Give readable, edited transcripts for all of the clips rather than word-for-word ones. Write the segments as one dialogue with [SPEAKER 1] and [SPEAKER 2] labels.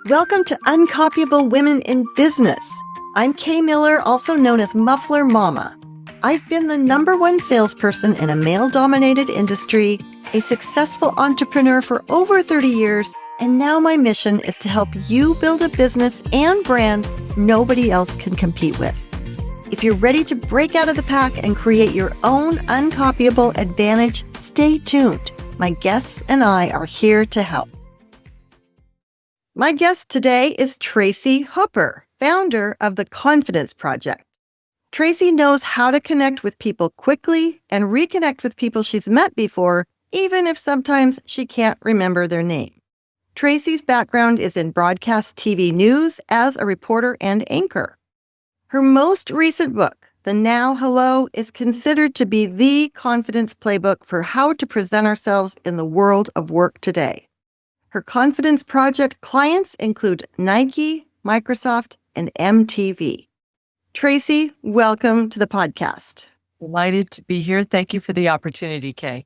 [SPEAKER 1] Welcome to Uncopyable Women in Business. I'm Kay Miller, also known as Muffler Mama. I've been the #1 salesperson in a male-dominated industry, a successful entrepreneur for over 30 years, and now my mission is to help you build a business and brand nobody else can compete with. If you're ready to break out of the pack and create your own uncopyable advantage, stay tuned. My guests and I are here to help. My guest today is Tracy Hooper, founder of the Confidence Project. Tracy knows how to connect with people quickly and reconnect with people she's met before, even if sometimes she can't remember their name. Tracy's background is in broadcast TV news as a reporter and anchor. Her most recent book, The Now Hello, is considered to be the confidence playbook for how to present ourselves in the world of work today. Her Confidence Project clients include Nike, Microsoft, and MTV. Tracy, welcome to the podcast.
[SPEAKER 2] Delighted to be here. Thank you for the opportunity, Kay.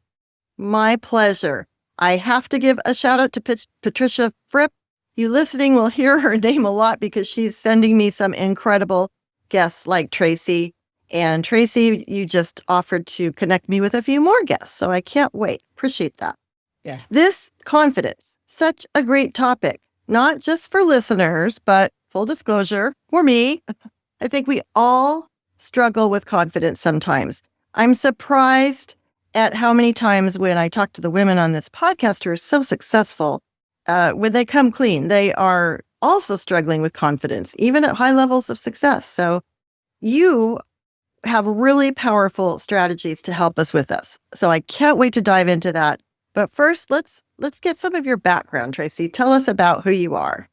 [SPEAKER 1] My pleasure. I have to give a shout out to Patricia Fripp. You listening will hear her name a lot because she's sending me some incredible guests like Tracy. And Tracy, you just offered to connect me with a few more guests, so I can't wait. Appreciate that.
[SPEAKER 2] Yes.
[SPEAKER 1] This confidence, such a great topic, not just for listeners, but full disclosure, for me. I think we all struggle with confidence sometimes. I'm surprised at how many times when I talk to the women on this podcast who are so successful, when they come clean, they are also struggling with confidence, even at high levels of success. So you have really powerful strategies to help us with this. So I can't wait to dive into that. But first, let's get some of your background, Tracy. Tell us about who you are.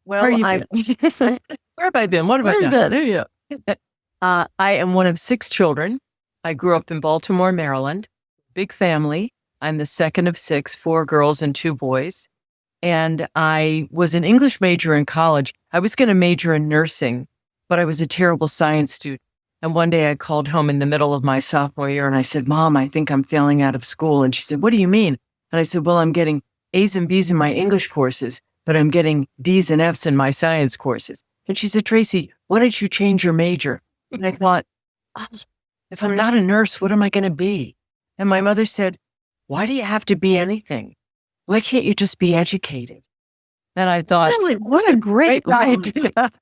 [SPEAKER 2] Well,
[SPEAKER 1] where
[SPEAKER 2] where have I been? What have I done?
[SPEAKER 1] Who are you?
[SPEAKER 2] I am one of 6 children. I grew up in Baltimore, Maryland. Big family. I'm the second of 6, 4 girls and 2 boys. And I was an English major in college. I was going to major in nursing, but I was a terrible science student. And one day I called home in the middle of my sophomore year and I said, Mom, I think I'm failing out of school. And she said, what do you mean? And I said, well, I'm getting A's and B's in my English courses, but I'm getting D's and F's in my science courses. And she said, Tracy, why don't you change your major? And I thought, if I'm not a nurse, what am I going to be? And my mother said, why do you have to be anything? Why can't you just be educated? And I thought,
[SPEAKER 1] Really, what a great
[SPEAKER 2] idea.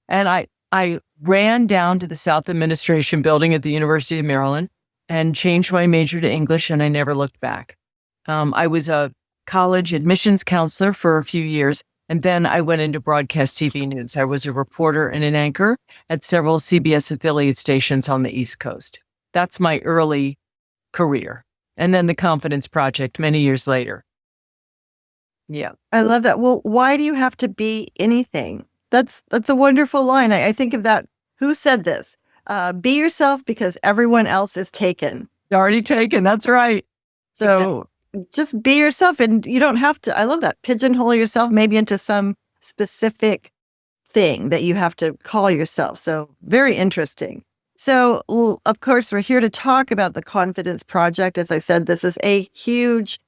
[SPEAKER 2] And I ran down to the South Administration building at the University of Maryland and changed my major to English, and I never looked back. I was a college admissions counselor for a few years, and then I went into broadcast TV news. I was a reporter and an anchor at several CBS affiliate stations on the East Coast. That's my early career. And then the Confidence Project many years later. Yeah.
[SPEAKER 1] I love that. Well, why do you have to be anything? That's a wonderful line. I think of that. Who said this? Be yourself because everyone else is taken.
[SPEAKER 2] Already taken. That's right.
[SPEAKER 1] So just be yourself, and you don't have to. I love that. Pigeonhole yourself maybe into some specific thing that you have to call yourself. So very interesting. So, of course, we're here to talk about the Confidence Project. As I said, this is a huge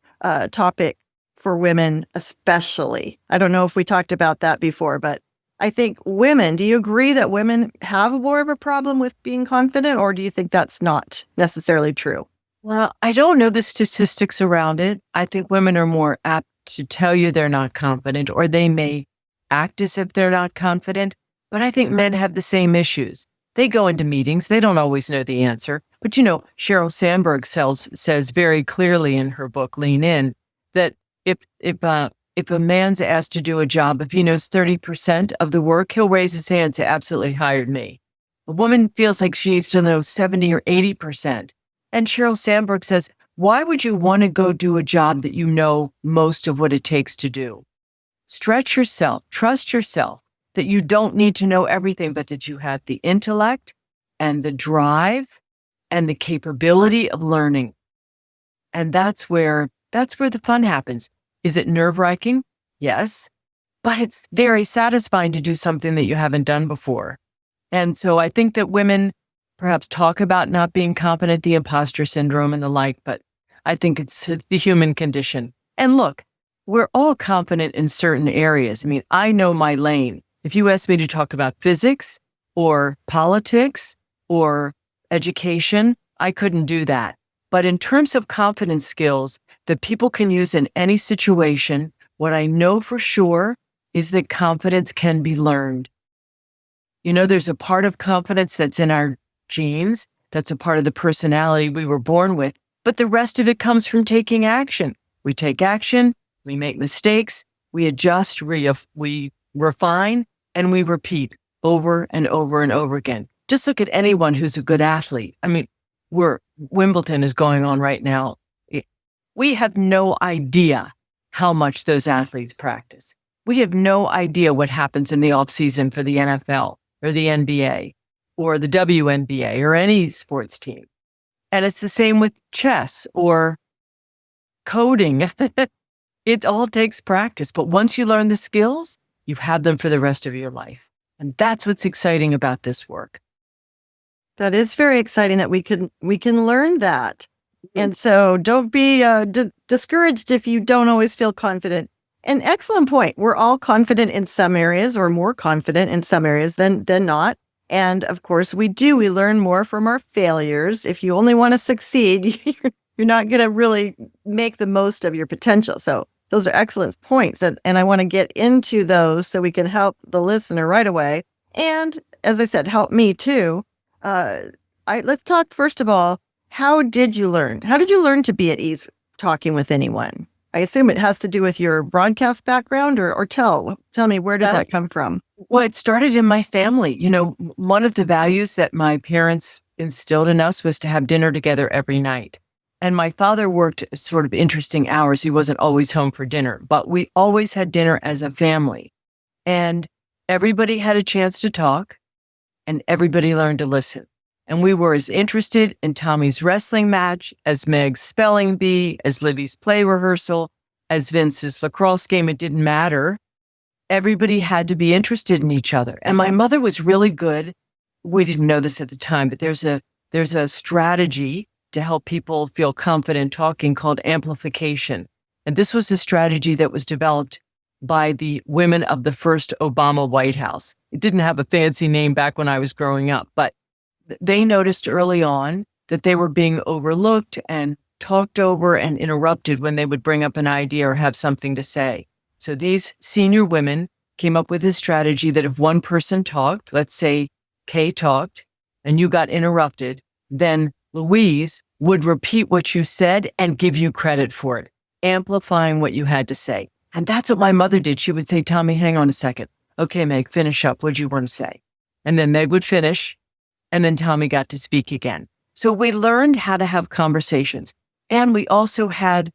[SPEAKER 1] topic for women, especially. I don't know if we talked about that before, but I think women, do you agree that women have more of a problem with being confident, or do you think that's not necessarily true?
[SPEAKER 2] Well, I don't know the statistics around it. I think women are more apt to tell you they're not confident, or they may act as if they're not confident. But I think men have the same issues. They go into meetings. They don't always know the answer. But, Sheryl Sandberg says very clearly in her book, Lean In, that if a man's asked to do a job, if he knows 30% of the work, he'll raise his hand and say, absolutely hired me. A woman feels like she needs to know 70 or 80%. And Sheryl Sandberg says, why would you want to go do a job that you know most of what it takes to do? Stretch yourself, trust yourself that you don't need to know everything, but that you have the intellect and the drive and the capability of learning. And that's where the fun happens. Is it nerve-wracking? Yes, but it's very satisfying to do something that you haven't done before. And so I think that women perhaps talk about not being confident, the imposter syndrome and the like, but I think it's the human condition. And look, we're all confident in certain areas. I mean, I know my lane. If you ask me to talk about physics or politics or education, I couldn't do that. But in terms of confidence skills that people can use in any situation, what I know for sure is that confidence can be learned. You know, there's a part of confidence that's in our genes. That's a part of the personality we were born with. But the rest of it comes from taking action. We take action, we make mistakes, we adjust, we refine, and we repeat over and over and over again. Just look at anyone who's a good athlete. I mean, Wimbledon is going on right now. We have no idea how much those athletes practice. We have no idea what happens in the off season for the NFL or the NBA or the WNBA or any sports team. And it's the same with chess or coding. It all takes practice. But once you learn the skills, you have them for the rest of your life. And that's what's exciting about this work.
[SPEAKER 1] That is very exciting that we can learn that. And so don't be discouraged if you don't always feel confident. An excellent point. We're all confident in some areas or more confident in some areas than not. And of course we learn more from our failures. If you only want to succeed, you're not going to really make the most of your potential. So those are excellent points. And I want to get into those so we can help the listener right away. And as I said, help me too. Let's talk first of all, how did you learn? How did you learn to be at ease talking with anyone? I assume it has to do with your broadcast background or tell me, where did that come from?
[SPEAKER 2] Well, it started in my family. You know, one of the values that my parents instilled in us was to have dinner together every night. And my father worked sort of interesting hours. He wasn't always home for dinner, but we always had dinner as a family. And everybody had a chance to talk and everybody learned to listen. And we were as interested in Tommy's wrestling match, as Meg's spelling bee, as Libby's play rehearsal, as Vince's lacrosse game. It didn't matter. Everybody had to be interested in each other. And my mother was really good. We didn't know this at the time, but there's a strategy to help people feel confident talking called amplification. And this was a strategy that was developed by the women of the first Obama White House. It didn't have a fancy name back when I was growing up, but they noticed early on that they were being overlooked and talked over and interrupted when they would bring up an idea or have something to say. So these senior women came up with a strategy that if one person talked, let's say Kay talked, and you got interrupted, then Louise would repeat what you said and give you credit for it, amplifying what you had to say. And that's what my mother did. She would say, Tommy, hang on a second. Okay, Meg, finish up. What'd you want to say? And then Meg would finish. And then Tommy got to speak again. So we learned how to have conversations. And we also had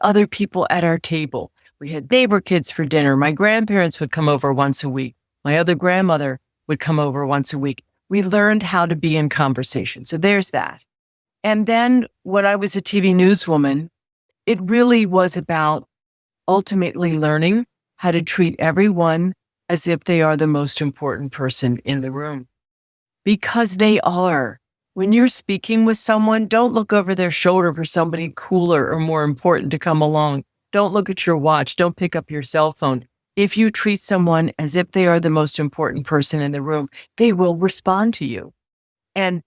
[SPEAKER 2] other people at our table. We had neighbor kids for dinner. My grandparents would come over once a week. My other grandmother would come over once a week. We learned how to be in conversation. So there's that. And then when I was a TV newswoman, it really was about ultimately learning how to treat everyone as if they are the most important person in the room. Because they are. When you're speaking with someone, don't look over their shoulder for somebody cooler or more important to come along. Don't look at your watch. Don't pick up your cell phone. If you treat someone as if they are the most important person in the room, they will respond to you. And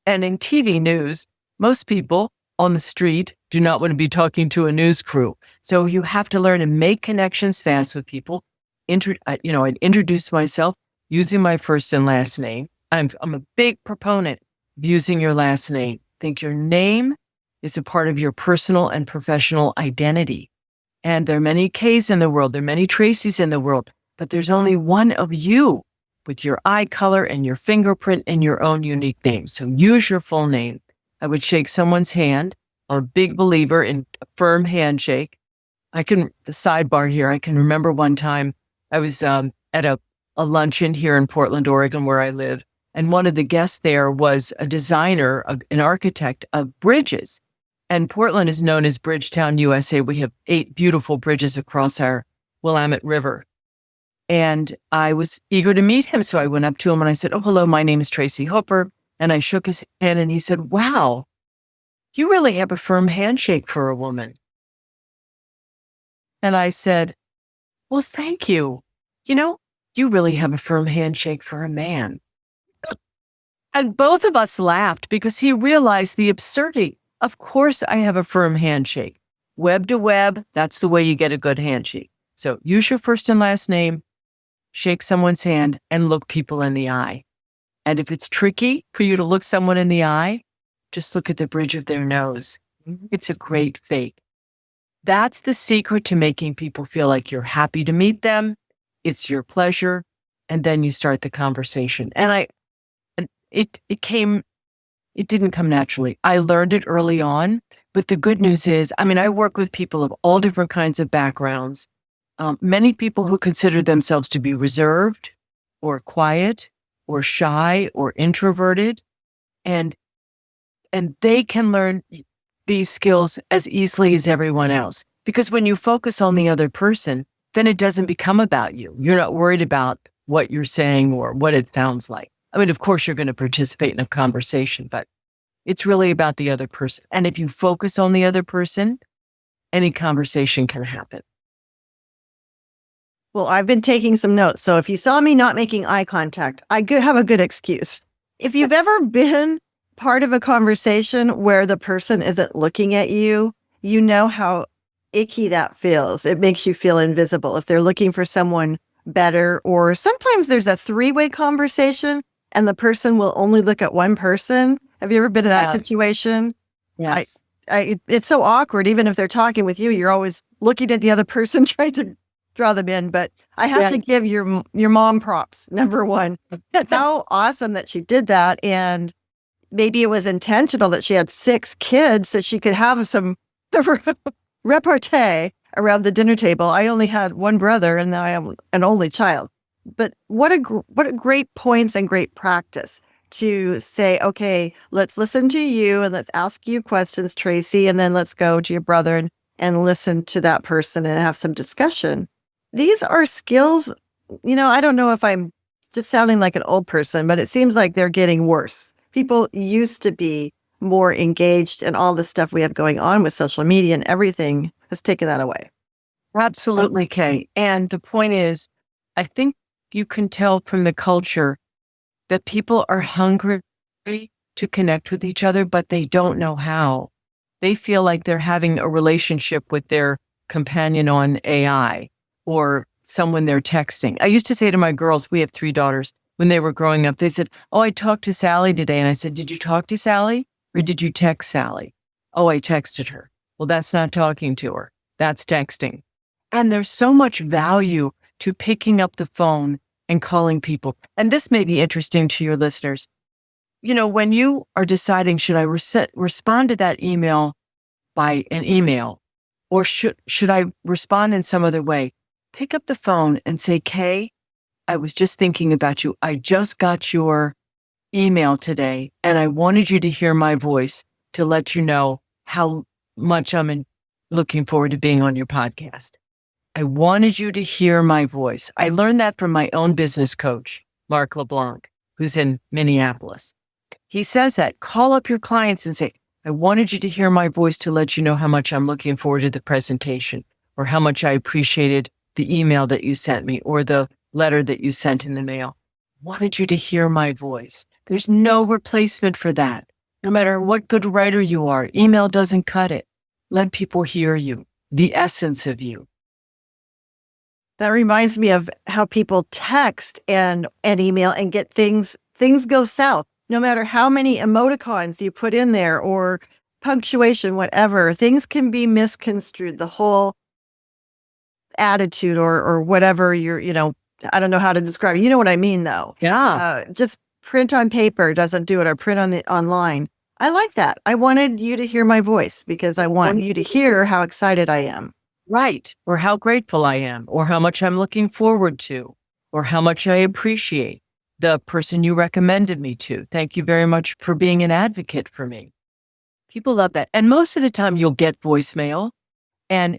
[SPEAKER 2] in TV news, most people on the street do not want to be talking to a news crew. So you have to learn to make connections fast with people. I'd introduce myself using my first and last name. I'm a big proponent of using your last name. I think your name is a part of your personal and professional identity. And there are many Ks in the world. There are many Tracys in the world, but there's only one of you with your eye color and your fingerprint and your own unique name. So use your full name. I would shake someone's hand. I'm a big believer in a firm handshake. The sidebar here, I can remember one time I was at a luncheon here in Portland, Oregon, where I live. And one of the guests there was a designer, an architect of bridges. And Portland is known as Bridgetown, USA. We have 8 beautiful bridges across our Willamette River. And I was eager to meet him. So I went up to him and I said, oh, hello, my name is Tracy Hooper. And I shook his hand and he said, wow, you really have a firm handshake for a woman. And I said, well, thank you. You know, you really have a firm handshake for a man. And both of us laughed because he realized the absurdity. Of course, I have a firm handshake. Web to web, that's the way you get a good handshake. So use your first and last name, shake someone's hand, and look people in the eye. And if it's tricky for you to look someone in the eye, just look at the bridge of their nose. It's a great fake. That's the secret to making people feel like you're happy to meet them. It's your pleasure. And then you start the conversation. And it didn't come naturally. I learned it early on, but the good news is, I work with people of all different kinds of backgrounds. Many people who consider themselves to be reserved or quiet or shy or introverted, and they can learn these skills as easily as everyone else. Because when you focus on the other person, then it doesn't become about you. You're not worried about what you're saying or what it sounds like. Of course, you're going to participate in a conversation, but it's really about the other person. And if you focus on the other person, any conversation can happen.
[SPEAKER 1] Well, I've been taking some notes. So if you saw me not making eye contact, I have a good excuse. If you've ever been part of a conversation where the person isn't looking at you, you know how icky that feels. It makes you feel invisible if they're looking for someone better, or sometimes there's a three-way conversation and the person will only look at one person. Have you ever been in that situation?
[SPEAKER 2] Yes.
[SPEAKER 1] It's so awkward. Even if they're talking with you, you're always looking at the other person trying to draw them in. But I have to give your mom props. Number one, how awesome that she did that. And maybe it was intentional that she had 6 kids so she could have some repartee around the dinner table. I only had one brother and I am an only child. But what a great points and great practice to say, okay, let's listen to you and let's ask you questions, Tracy, and then let's go to your brother and listen to that person and have some discussion. These are skills, I don't know if I'm just sounding like an old person, but it seems like they're getting worse. People used to be more engaged in all the stuff we have going on with social media, and everything has taken that away.
[SPEAKER 2] Absolutely, Kay. And the point is, I think you can tell from the culture that people are hungry to connect with each other, but they don't know how. They feel like they're having a relationship with their companion on AI or someone they're texting. I used to say to my girls, we have 3 daughters, when they were growing up, they said, oh, I talked to Sally today. And I said, did you talk to Sally or did you text Sally? Oh, I texted her. Well, that's not talking to her. That's texting. And there's so much value to picking up the phone and calling people. And this may be interesting to your listeners. When you are deciding, should I respond to that email by an email, or should I respond in some other way? Pick up the phone and say, Kay, I was just thinking about you. I just got your email today, and I wanted you to hear my voice to let you know how much I'm looking forward to being on your podcast. I wanted you to hear my voice. I learned that from my own business coach, Mark LeBlanc, who's in Minneapolis. He says that, call up your clients and say, I wanted you to hear my voice to let you know how much I'm looking forward to the presentation, or how much I appreciated the email that you sent me, or the letter that you sent in the mail. Wanted you to hear my voice. There's no replacement for that. No matter what good writer you are, email doesn't cut it. Let people hear you, the essence of you.
[SPEAKER 1] That reminds me of how people text and email and get things go south. No matter how many emoticons you put in there or punctuation, whatever, things can be misconstrued. The whole attitude or whatever I don't know how to describe it. You know what I mean, though.
[SPEAKER 2] Yeah.
[SPEAKER 1] Just print on paper doesn't do it, or print on online. I like that. I wanted you to hear my voice because I want you to hear how excited I am.
[SPEAKER 2] Right. Or how grateful I am, or how much I'm looking forward to, or how much I appreciate the person you recommended me to. Thank you very much for being an advocate for me. People love that. And most of the time you'll get voicemail. And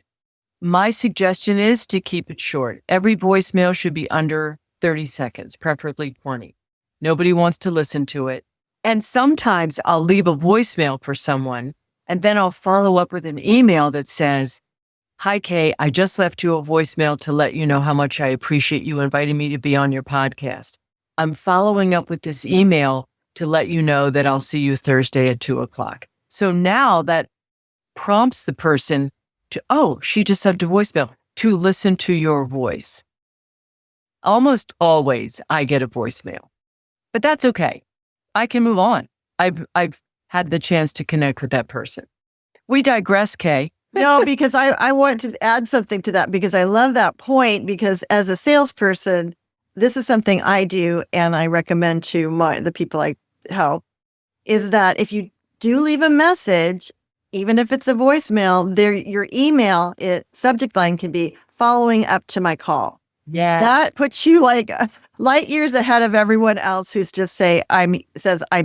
[SPEAKER 2] my suggestion is to keep it short. Every voicemail should be under 30 seconds, preferably 20. Nobody wants to listen to it. And sometimes I'll leave a voicemail for someone, and then I'll follow up with an email that says, Hi, Kay. I just left you a voicemail to let you know how much I appreciate you inviting me to be on your podcast. I'm following up with this email to let you know that I'll see you Thursday at 2:00. So now that prompts the person to, oh, she just left a voicemail, to listen to your voice. Almost always I get a voicemail, but that's okay. I can move on. I've had the chance to connect with that person. We digress, Kay.
[SPEAKER 1] No, because I want to add something to that because I love that point because as a salesperson, this is something I do and I recommend to the people I help is that if you do leave a message, even if it's a voicemail, your email subject line can be following up to my call.
[SPEAKER 2] Yeah.
[SPEAKER 1] That puts you like light years ahead of everyone else who's just I'm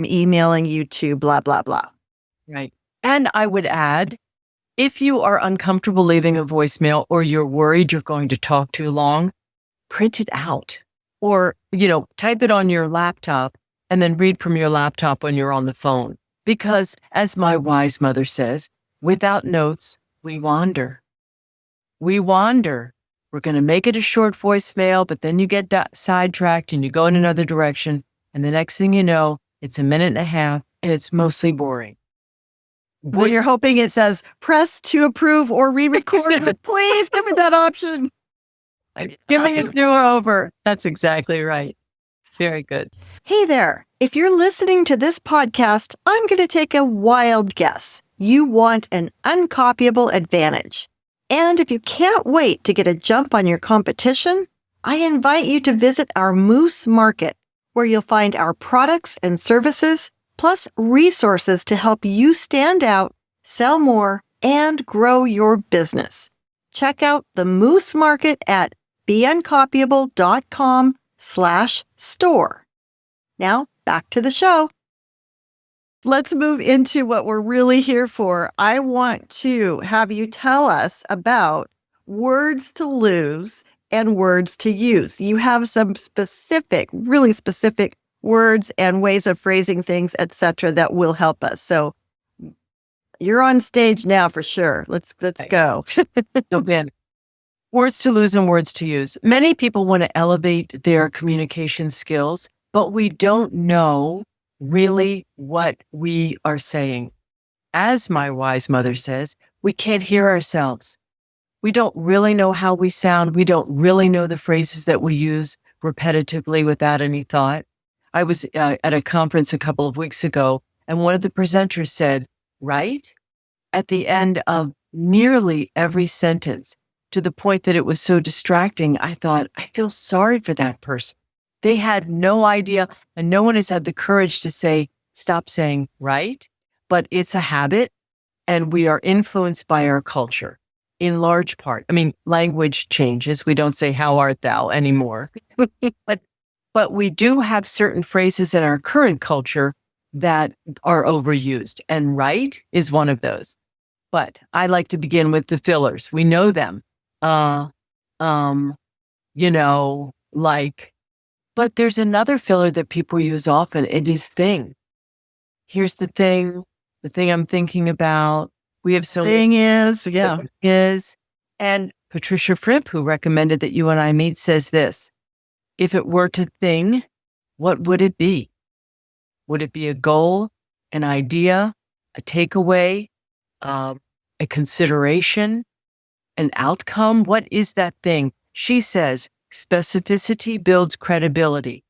[SPEAKER 1] emailing you to blah, blah, blah.
[SPEAKER 2] Right. And I would add, if you are uncomfortable leaving a voicemail or you're worried you're going to talk too long, print it out or, type it on your laptop and then read from your laptop when you're on the phone. Because as my wise mother says, without notes, we wander. We wander. We're going to make it a short voicemail, but then you get sidetracked and you go in another direction. And the next thing you know, it's a minute and a half and it's mostly boring.
[SPEAKER 1] When you're hoping it says press to approve or re-record, but please give me that option.
[SPEAKER 2] Give me a do-over. That's exactly right. Very good.
[SPEAKER 1] Hey there. If you're listening to this podcast, I'm going to take a wild guess. You want an uncopyable advantage. And if you can't wait to get a jump on your competition, I invite you to visit our Moose Market, where you'll find our products and services, plus resources to help you stand out, sell more, and grow your business. Check out the Moose Market at beuncopyable.com/store. Now, back to the show. Let's move into what we're really here for. I want to have you tell us about words to lose and words to use. You have some really specific words and ways of phrasing things, etc., that will help us. So you're on stage now for sure. Let's go.
[SPEAKER 2] So Ben, words to lose and words to use. Many people want to elevate their communication skills, but we don't know really what we are saying. As my wise mother says, we can't hear ourselves. We don't really know how we sound. We don't really know the phrases that we use repetitively without any thought. I was at a conference a couple of weeks ago, and one of the presenters said, right? At the end of nearly every sentence, to the point that it was so distracting, I thought, I feel sorry for that person. They had no idea, and no one has had the courage to say, stop saying right, but it's a habit, and we are influenced by our culture in large part. I mean, language changes. We don't say, how art thou anymore. But we do have certain phrases in our current culture that are overused, and right is one of those. But I like to begin with the fillers. We know them. But there's another filler that people use often. It is thing. Here's the thing I'm thinking about. We have so
[SPEAKER 1] thing is.
[SPEAKER 2] And Patricia Fripp, who recommended that you and I meet, says this: if it were to thing, what would it be? Would it be a goal, an idea, a takeaway, a consideration, an outcome? What is that thing? She says, specificity builds credibility.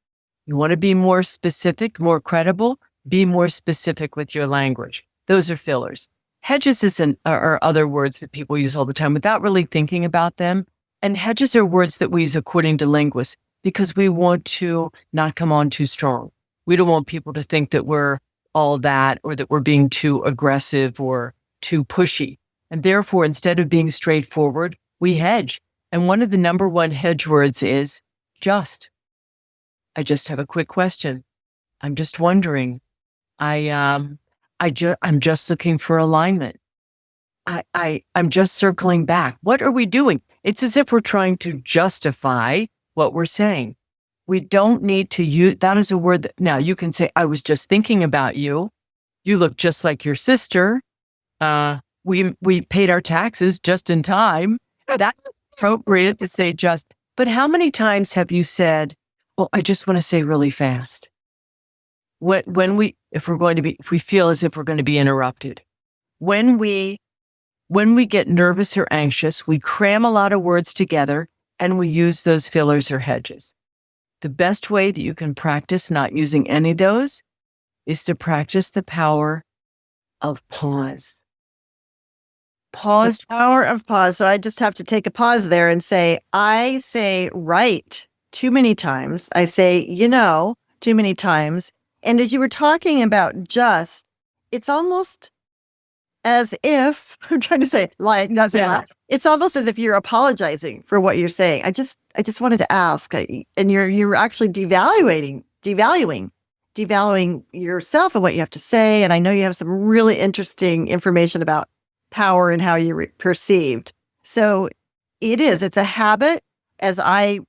[SPEAKER 2] You want to be more specific, more credible? Be more specific with your language. Those are fillers. Hedges are other words that people use all the time without really thinking about them. And hedges are words that we use according to linguists because we want to not come on too strong. We don't want people to think that we're all that or that we're being too aggressive or too pushy. And therefore, instead of being straightforward, we hedge. And one of the number one hedge words is just. I just have a quick question. I'm just wondering. I'm just looking for alignment. I'm just circling back. What are we doing? It's as if we're trying to justify what we're saying. We don't need to use, that is a word that, now you can say, I was just thinking about you. You look just like your sister. we paid our taxes just in time. That's appropriate to say just. But how many times have you said, well, I just want to say really fast? If we feel as if we're going to be interrupted, when we get nervous or anxious, we cram a lot of words together and we use those fillers or hedges. The best way that you can practice not using any of those is to practice the power of pause.
[SPEAKER 1] The power of pause. So I just have to take a pause there and say, I say right too many times. I say, too many times. And as you were talking about just, it's almost as if, I'm trying to say like, not say like, it's almost as if you're apologizing for what you're saying. I just wanted to ask, and you're actually devaluing yourself and what you have to say. And I know you have some really interesting information about power and how you're perceived. So it's a habit. As I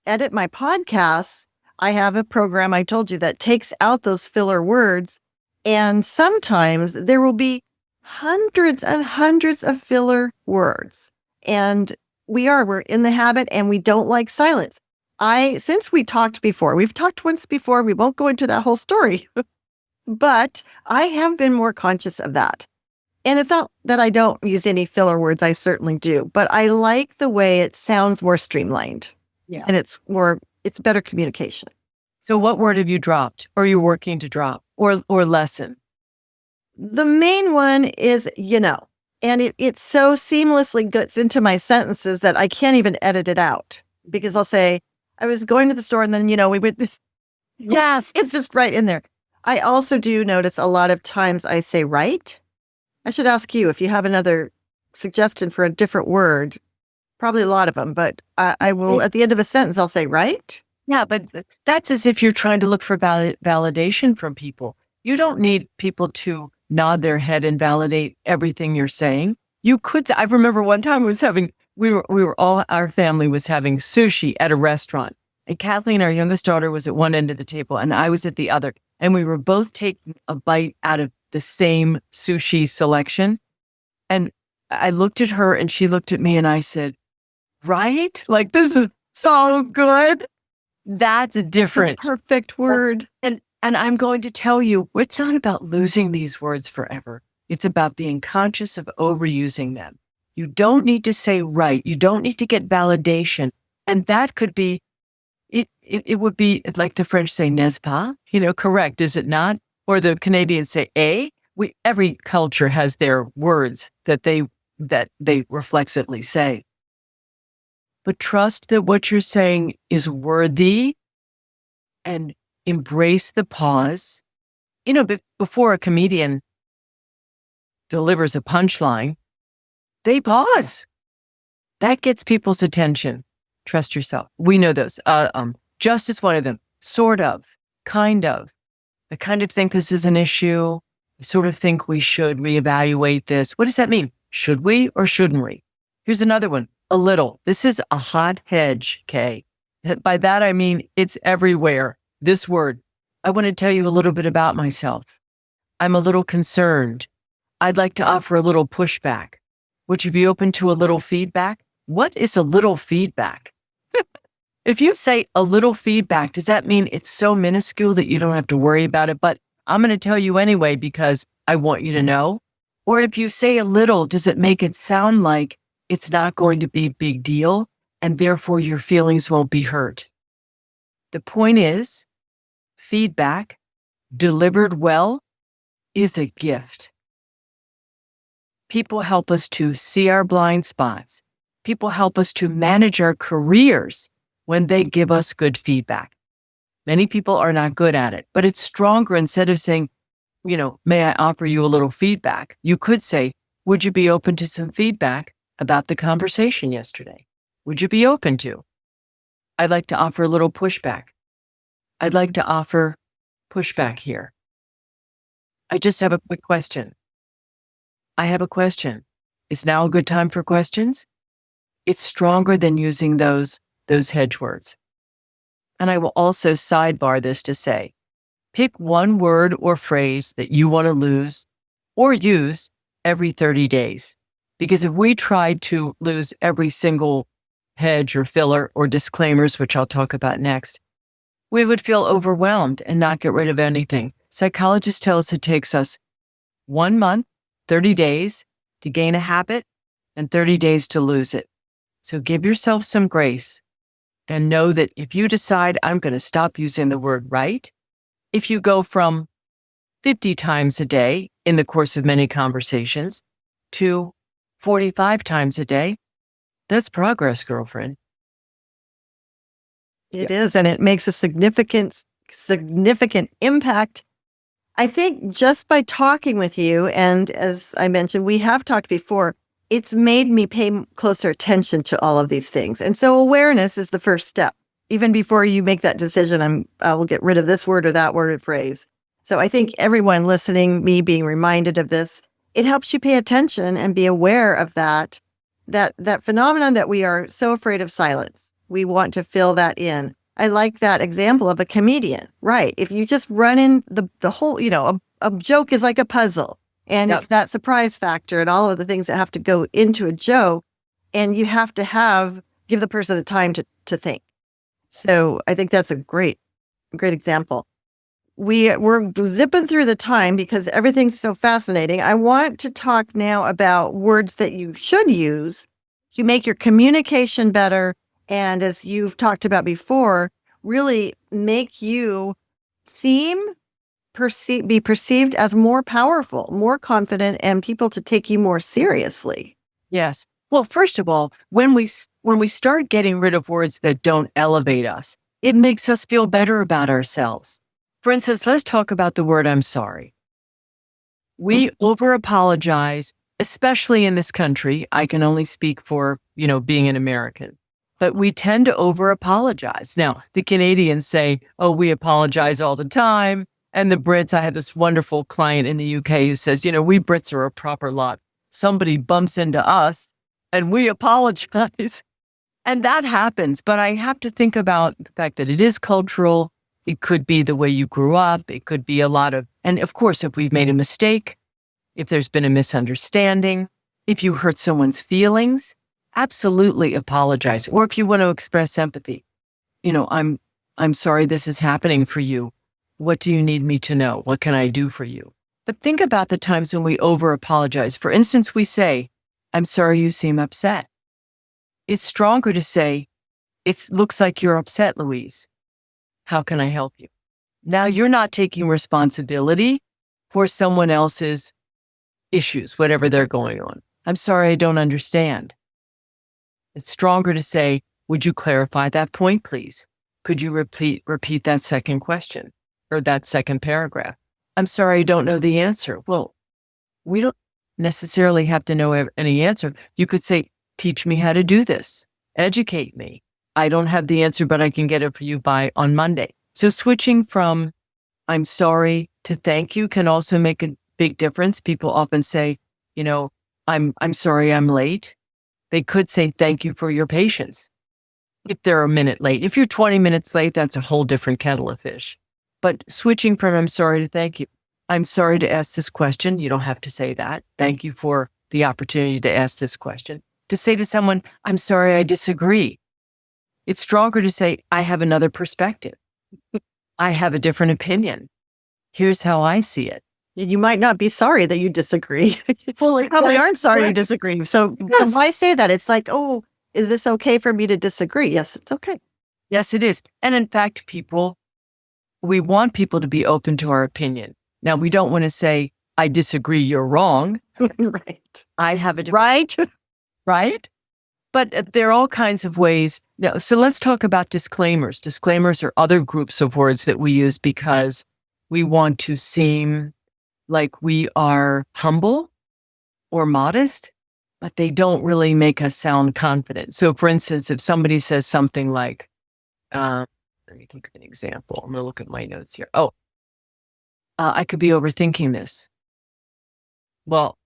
[SPEAKER 1] edit my podcasts, I have a program I told you that takes out those filler words. And sometimes there will be hundreds and hundreds of filler words. And we're in the habit and we don't like silence. Since we've talked once before, we won't go into that whole story, but I have been more conscious of that. And it's not that I don't use any filler words, I certainly do, but I like the way it sounds more streamlined. Yeah. And it's better communication.
[SPEAKER 2] So what word have you dropped or you're working to drop or lessen?
[SPEAKER 1] The main one is, and it so seamlessly gets into my sentences that I can't even edit it out because I'll say, I was going to the store and then, we went this. Yes. It's just right in there. I also do notice a lot of times I say right. I should ask you if you have another suggestion for a different word, probably a lot of them, but I will, at the end of a sentence, I'll say right.
[SPEAKER 2] Yeah, but that's as if you're trying to look for validation from people. You don't need people to nod their head and validate everything you're saying. You could. I remember one time our family was having sushi at a restaurant, and Kathleen, our youngest daughter, was at one end of the table and I was at the other, and we were both taking a bite out of the same sushi selection. And I looked at her and she looked at me and I said, right? Like, this is so good. That's a different.
[SPEAKER 1] Perfect word.
[SPEAKER 2] And I'm going to tell you, it's not about losing these words forever. It's about being conscious of overusing them. You don't need to say right. You don't need to get validation. And that could be, it would be like the French say, n'est-ce pas? Correct, is it not? Or the Canadians say, every culture has their words that they reflexively say. But trust that what you're saying is worthy and embrace the pause. Before a comedian delivers a punchline, they pause. That gets people's attention. Trust yourself. We know those. Just is one of them. Sort of, kind of. I kind of think this is an issue. I sort of think we should reevaluate this. What does that mean? Should we or shouldn't we? Here's another one. A little. This is a hot hedge, Kay. By that, I mean, it's everywhere. This word. I want to tell you a little bit about myself. I'm a little concerned. I'd like to offer a little pushback. Would you be open to a little feedback? What is a little feedback? If you say a little feedback, does that mean it's so minuscule that you don't have to worry about it? But I'm going to tell you anyway because I want you to know. Or if you say a little, does it make it sound like it's not going to be a big deal and therefore your feelings won't be hurt? The point is, feedback delivered well is a gift. People help us to see our blind spots. People help us to manage our careers when they give us good feedback. Many people are not good at it, but it's stronger. Instead of saying, may I offer you a little feedback? You could say, would you be open to some feedback about the conversation yesterday? Would you be open to? I'd like to offer a little pushback. I'd like to offer pushback here. I just have a quick question. I have a question. Is now a good time for questions? It's stronger than using those hedge words. And I will also sidebar this to say, pick one word or phrase that you want to lose or use every 30 days. Because if we tried to lose every single hedge or filler or disclaimers, which I'll talk about next, we would feel overwhelmed and not get rid of anything. Psychologists tell us it takes us 1 month, 30 days to gain a habit and 30 days to lose it. So give yourself some grace and know that if you decide I'm going to stop using the word right, if you go from 50 times a day in the course of many conversations to 45 times a day, that's progress, girlfriend.
[SPEAKER 1] It is, and it makes a significant impact. I think just by talking with you, and as I mentioned, we have talked before, it's made me pay closer attention to all of these things. And so awareness is the first step. Even before you make that decision, I will get rid of this word or that word or phrase. So I think everyone listening, me being reminded of this, it helps you pay attention and be aware of that phenomenon that we are so afraid of silence. We want to fill that in. I like that example of a comedian, right? If you just run in the whole, a joke is like a puzzle. And it's that surprise factor and all of the things that have to go into a joke. And you have to give the person a time to think. So I think that's a great example. We're zipping through the time because everything's so fascinating. I want to talk now about words that you should use to make your communication better. And as you've talked about before, really make you be perceived as more powerful, more confident, and people to take you more seriously.
[SPEAKER 2] Yes. Well, first of all, when we start getting rid of words that don't elevate us, it makes us feel better about ourselves. For instance, let's talk about the word I'm sorry. We over-apologize, especially in this country. I can only speak for, being an American. But we tend to over-apologize. Now, the Canadians say, oh, we apologize all the time. And the Brits, I had this wonderful client in the UK who says, we Brits are a proper lot. Somebody bumps into us and we apologize. And that happens. But I have to think about the fact that it is cultural. It could be the way you grew up. It could be and of course, if we've made a mistake, if there's been a misunderstanding, if you hurt someone's feelings, absolutely apologize. Or if you want to express empathy, I'm sorry this is happening for you. What do you need me to know? What can I do for you? But think about the times when we over-apologize. For instance, we say, I'm sorry you seem upset. It's stronger to say, it looks like you're upset, Louise. How can I help you? Now you're not taking responsibility for someone else's issues, whatever they're going on. I'm sorry, I don't understand. It's stronger to say, would you clarify that point, please? Could you repeat that second question? Or that second paragraph. I'm sorry, I don't know the answer. Well, we don't necessarily have to know any answer. You could say, teach me how to do this. Educate me. I don't have the answer, but I can get it for you on Monday. So switching from I'm sorry to thank you can also make a big difference. People often say, I'm sorry I'm late. They could say thank you for your patience. If they're a minute late. If you're 20 minutes late, that's a whole different kettle of fish. But switching from I'm sorry to thank you. I'm sorry to ask this question. You don't have to say that. Thank you for the opportunity to ask this question. To say to someone, I'm sorry, I disagree. It's stronger to say, I have another perspective. I have a different opinion. Here's how I see it.
[SPEAKER 1] You might not be sorry that you disagree.
[SPEAKER 2] Well,
[SPEAKER 1] you probably aren't sorry you disagree. So why say that? It's like, oh, is this okay for me to disagree? Yes, it's okay.
[SPEAKER 2] Yes, it is. And in fact, we want people to be open to our opinion. Now, we don't want to say, I disagree, you're wrong.
[SPEAKER 1] Right.
[SPEAKER 2] I have a different... Right? But there are all kinds of ways. Now, so let's talk about disclaimers. Disclaimers are other groups of words that we use because we want to seem like we are humble or modest, but they don't really make us sound confident. So, for instance, if somebody says something like, let me think of an example. I'm going to look at my notes here. I could be overthinking this. Well,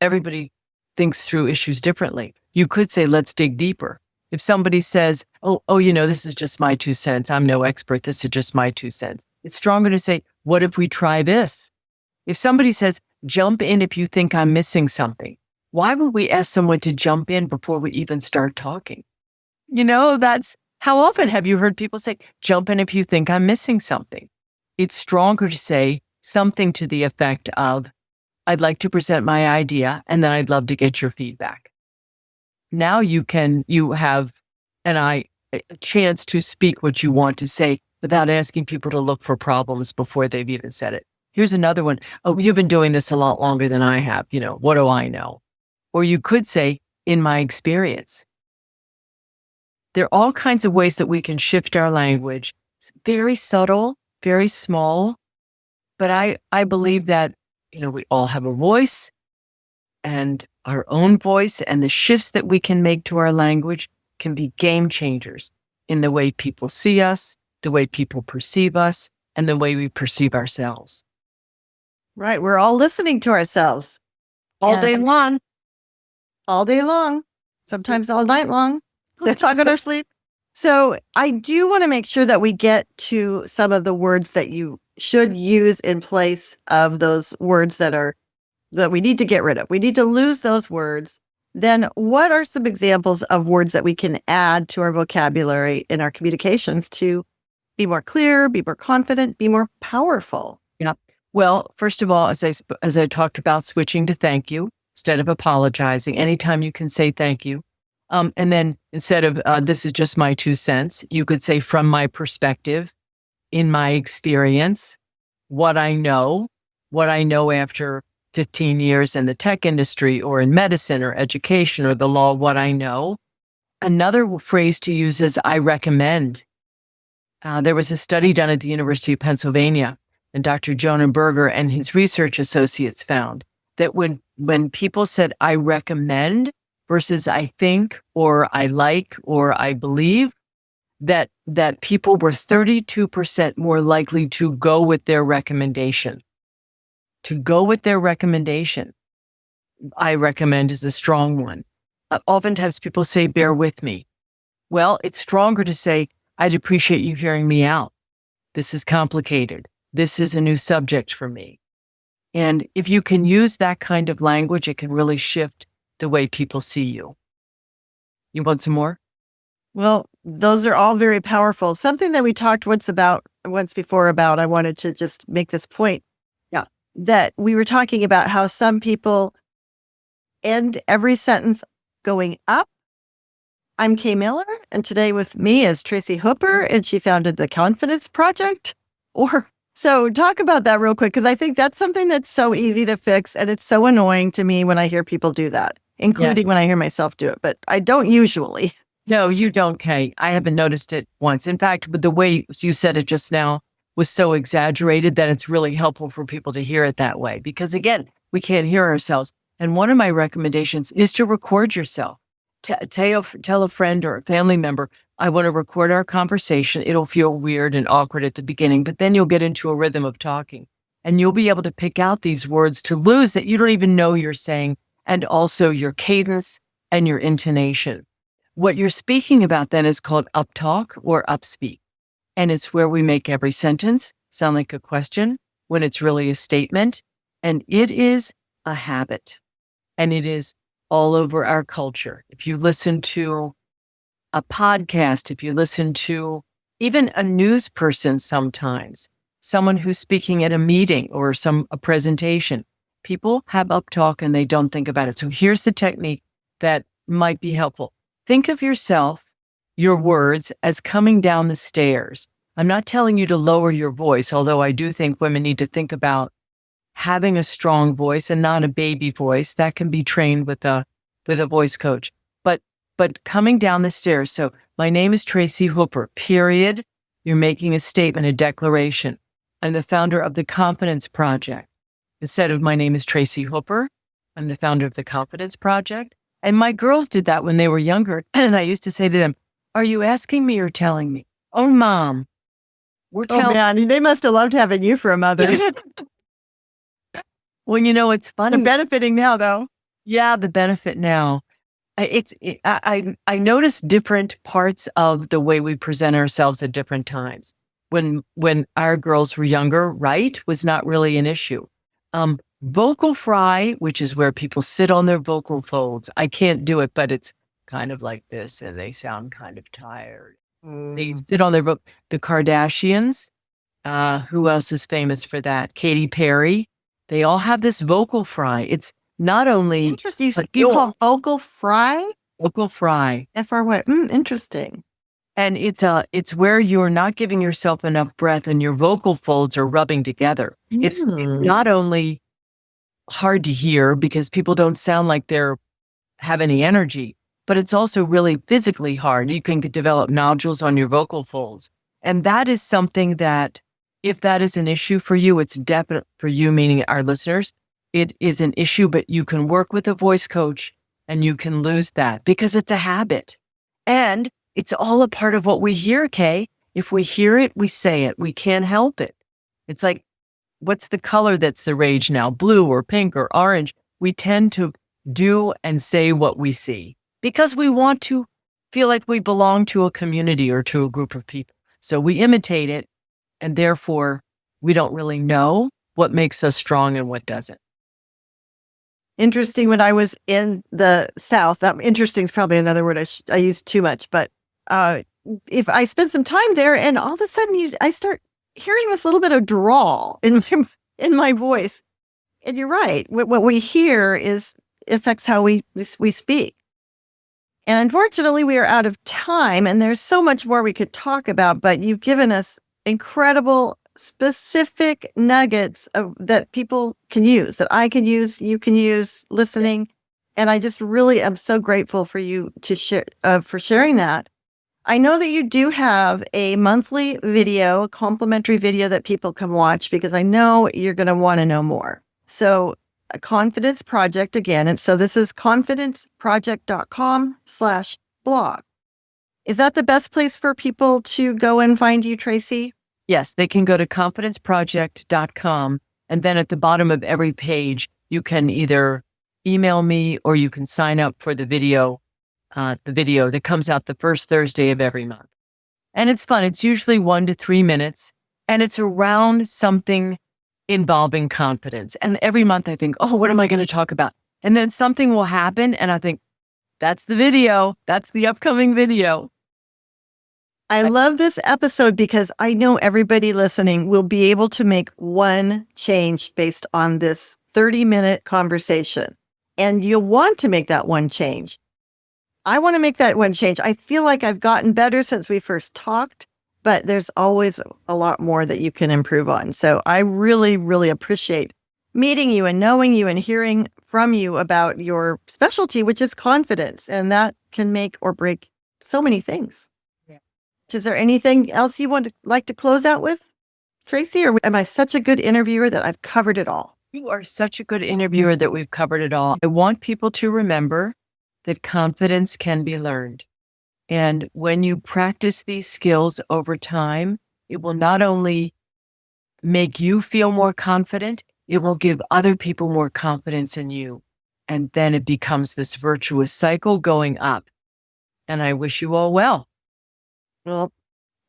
[SPEAKER 2] everybody thinks through issues differently. You could say, let's dig deeper. If somebody says, this is just my 2 cents. I'm no expert. This is just my 2 cents. It's stronger to say, what if we try this? If somebody says, jump in if you think I'm missing something. Why would we ask someone to jump in before we even start talking? That's how often have you heard people say, jump in if you think I'm missing something? It's stronger to say something to the effect of, I'd like to present my idea and then I'd love to get your feedback. Now you have a chance to speak what you want to say without asking people to look for problems before they've even said it. Here's another one. Oh, you've been doing this a lot longer than I have. What do I know? Or you could say, in my experience. There are all kinds of ways that we can shift our language. It's very subtle, very small, but I believe that, we all have a voice and our own voice, and the shifts that we can make to our language can be game changers in the way people see us, the way people perceive us, and the way we perceive ourselves.
[SPEAKER 1] Right. We're all listening to ourselves.
[SPEAKER 2] All day long.
[SPEAKER 1] All day long. Sometimes all night long. Let's talk in our sleep. So I do want to make sure that we get to some of the words that you should use in place of those words that we need to get rid of. We need to lose those words. Then what are some examples of words that we can add to our vocabulary in our communications to be more clear, be more confident, be more powerful?
[SPEAKER 2] Yeah. Well, first of all, as I talked about, switching to thank you instead of apologizing. Anytime you can say thank you. And then instead of this is just my 2 cents, you could say from my perspective, in my experience, what I know after 15 years in the tech industry or in medicine or education or the law, what I know. Another phrase to use is I recommend. There was a study done at the University of Pennsylvania, and Dr. Jonah Berger and his research associates found that when people said I recommend versus I think or I like or I believe, that people were 32% more likely to go with their recommendation. To go with their recommendation. I recommend is a strong one. Oftentimes people say, bear with me. Well, it's stronger to say, I'd appreciate you hearing me out. This is complicated. This is a new subject for me. And if you can use that kind of language, it can really shift the way people see you. You want some more?
[SPEAKER 1] Well, those are all very powerful. Something that we talked once before about, I wanted to just make this point.
[SPEAKER 2] Yeah.
[SPEAKER 1] That we were talking about how some people end every sentence going up. I'm Kay Miller, and today with me is Tracy Hooper, and she founded the Confidence Project. So talk about that real quick, because I think that's something that's so easy to fix, and it's so annoying to me when I hear people do that, including when I hear myself do it, but I don't usually.
[SPEAKER 2] No, you don't, Kay. I haven't noticed it once. In fact, but the way you said it just now was so exaggerated that it's really helpful for people to hear it that way. Because again, we can't hear ourselves. And one of my recommendations is to record yourself. Tell a friend or a family member, I want to record our conversation. It'll feel weird and awkward at the beginning, but then you'll get into a rhythm of talking. And you'll be able to pick out these words to lose that you don't even know you're saying, and also your cadence and your intonation. What you're speaking about then is called uptalk or upspeak. And it's where we make every sentence sound like a question when it's really a statement. And it is a habit. And it is all over our culture. If you listen to a podcast, if you listen to even a news person sometimes, someone who's speaking at a meeting or a presentation, people have uptalk and they don't think about it. So here's the technique that might be helpful. Think of yourself, your words, as coming down the stairs. I'm not telling you to lower your voice, although I do think women need to think about having a strong voice and not a baby voice. That can be trained with a voice coach. But coming down the stairs. So my name is Tracy Hooper, period. You're making a statement, a declaration. I'm the founder of the Confidence Project. Instead of my name is Tracy Hooper, I'm the founder of the Confidence Project. And my girls did that when they were younger. And I used to say to them, are you asking me or telling me? Oh, Mom, we're telling.
[SPEAKER 1] Oh, man, they must have loved having you for a mother.
[SPEAKER 2] Well, it's funny.
[SPEAKER 1] They're benefiting now, though.
[SPEAKER 2] Yeah, the benefit now. I notice different parts of the way we present ourselves at different times. When our girls were younger, right, was not really an issue. vocal fry, which is where people sit on their vocal folds. I can't do it, but it's kind of like this, and they sound kind of tired. They sit on their the Kardashians. Who else is famous for that? Katy Perry. They all have this vocal fry. It's not only
[SPEAKER 1] interesting. You call vocal fry?
[SPEAKER 2] Vocal fry.
[SPEAKER 1] F-R-Y. Interesting.
[SPEAKER 2] And it's where you're not giving yourself enough breath and your vocal folds are rubbing together. It's not only hard to hear because people don't sound like have any energy, but it's also really physically hard. You can develop nodules on your vocal folds. And that is something that, if that is an issue for you, it's definite for you, meaning our listeners. It is an issue, but you can work with a voice coach and you can lose that because it's a habit. And it's all a part of what we hear, Kay. If we hear it, we say it. We can't help it. It's like, what's the color that's the rage now? Blue or pink or orange? We tend to do and say what we see because we want to feel like we belong to a community or to a group of people. So we imitate it, and therefore we don't really know what makes us strong and what doesn't.
[SPEAKER 1] Interesting. When I was in the South, that interesting is probably another word I use too much, but if I spend some time there and all of a sudden I start hearing this little bit of drawl in my voice. And you're right. What we hear affects how we speak. And unfortunately, we are out of time and there's so much more we could talk about, but you've given us incredible, specific nuggets that people can use, that I can use, you can use listening. And I just really am so grateful for you to share, for sharing that. I know that you do have a monthly video, a complimentary video that people can watch because I know you're going to want to know more. So a Confidence Project again. And so this is confidenceproject.com/blog. Is that the best place for people to go and find you, Tracy?
[SPEAKER 2] Yes, they can go to confidenceproject.com. And then at the bottom of every page, you can either email me or you can sign up for the video that comes out the first Thursday of every month. And it's fun. It's usually 1 to 3 minutes and it's around something involving confidence. And every month I think, oh, what am I going to talk about? And then something will happen. And I think that's the video. That's the upcoming video.
[SPEAKER 1] I love this episode because I know everybody listening will be able to make one change based on this 30-minute conversation. And you'll want to make that one change. I want to make that one change. I feel like I've gotten better since we first talked, but there's always a lot more that you can improve on. So I really, really appreciate meeting you and knowing you and hearing from you about your specialty, which is confidence. And that can make or break so many things. Yeah. Is there anything else you like to close out with, Tracy? Or am I such a good interviewer that I've covered it all?
[SPEAKER 2] You are such a good interviewer that we've covered it all. I want people to remember that confidence can be learned. And when you practice these skills over time, it will not only make you feel more confident, it will give other people more confidence in you. And then it becomes this virtuous cycle going up. And I wish you all well.
[SPEAKER 1] Well,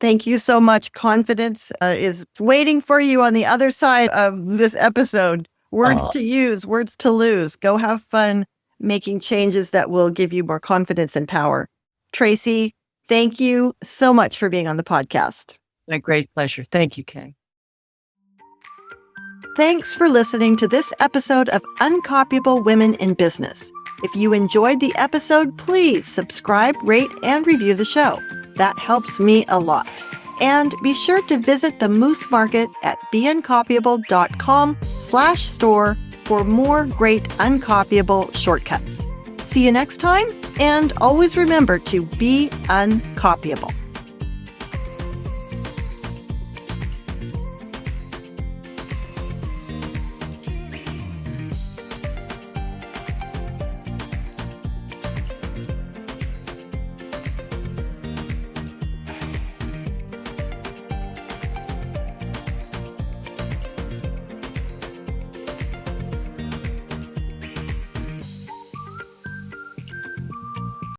[SPEAKER 1] thank you so much. Confidence is waiting for you on the other side of this episode. Words to use, words to lose. Go have fun making changes that will give you more confidence and power. Tracy, thank you so much for being on the podcast.
[SPEAKER 2] My great pleasure. Thank you, Kay.
[SPEAKER 1] Thanks for listening to this episode of Uncopyable Women in Business. If you enjoyed the episode, please subscribe, rate, and review the show. That helps me a lot. And be sure to visit the Moose Market at beuncopyable.com/store for more great uncopyable shortcuts. See you next time, and always remember to be uncopyable.